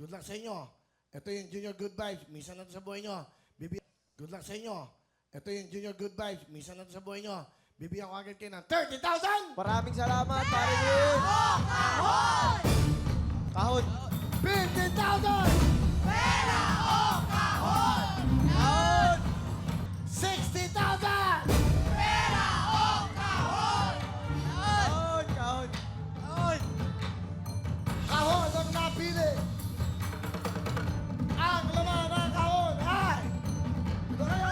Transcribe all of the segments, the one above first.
Good luck sa inyo. Ito yung Junior Good Vibes. Minsan na ito sa buhay nyo. Good luck sa inyo. Ito yung Junior Good Vibes. Minsan na ito sa buhay nyo. Bibigyan ko agad kayo ng 30,000! Maraming salamat, pare Will. Kahon! 50,000! Pera o kahon! Kahon! 60,000! Pera o kahon! Kahon! Kahon! Kahon! Kahon ang napili. Ang laman ng kahon ay... Ito kayo!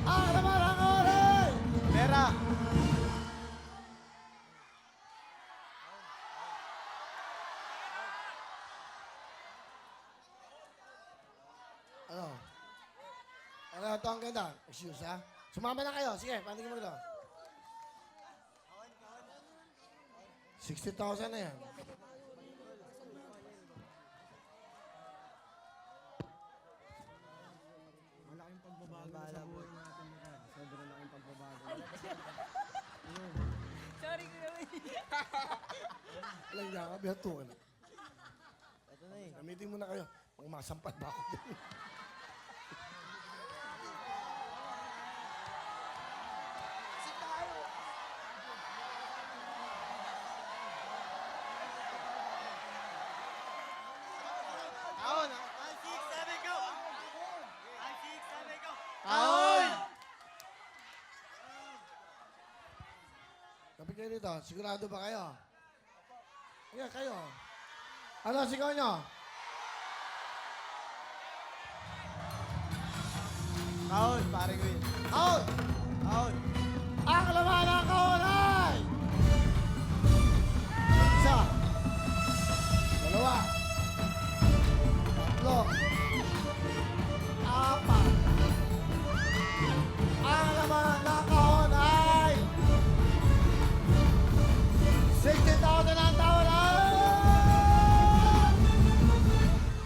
Ang laman ng kahon ay... Pera! Ano? Ano ito ang ganda? Excuse ha? Sumama na kayo. Sige, paano kayo maglo? 60,000 na yan. Malaking pagbabago sa buhay natin nila. Sobrang laking pagbabago. Sorry ko naman. Walang niya ka, bihatuan. Ito na eh. Gamitin mo na kayo. Pag masampal ba ako din? Kahon! Kahon! Kapit kayo dito. Sigurado ba kayo? Yeah, kayo. Ano sigaw nyo? Kahon, pare Will. Kahon! Kahon! Ang laman ng kahon ay... Isa. Dalawa. Tatlo. Apat. Ang laman ng kahon ay... 60,000 ang taon ay...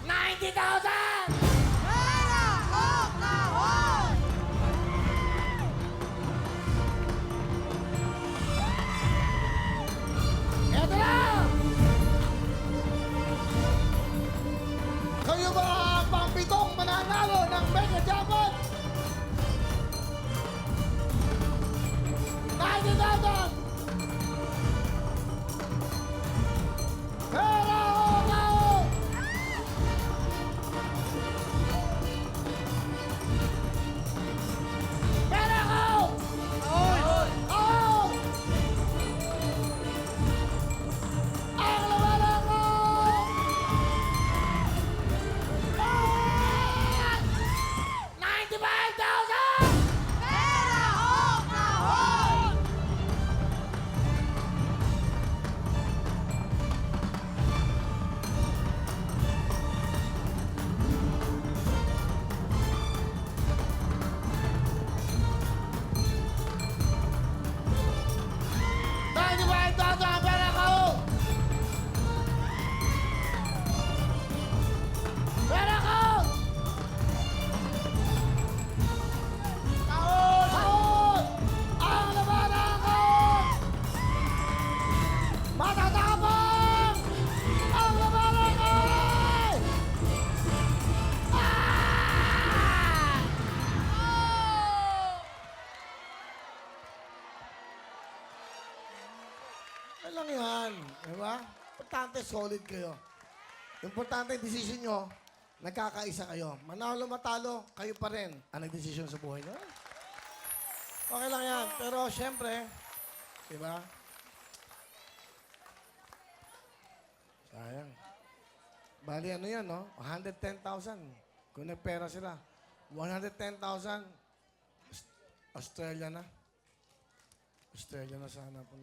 90,000! Pera o kahon! Eto na! Kayo ba ang pang-pitong mananalo ng Mega Jackpot? 90,000! Pera o kahon! Pera o kahon! Kahon! Ang laman ng kahon! 95,000! Pera o kahon! Pera kahon! Pera kahon! Kahon! Ang laman ng kahon! Matatapang! Ang laman ng kahon! Ah! Ano lang yan, di ba? Importante, solid kayo. Importante, decision nyo, nagkakaisa kayo. Manalo, matalo, kayo pa rin ang nagdesisyon sa buhay nyo. Okay lang yan. Pero, syempre, di ba? Sayang. Bali, ano yan, no? 110,000. Kung nagpera sila. 110,000, Australia na. Australia na sana po.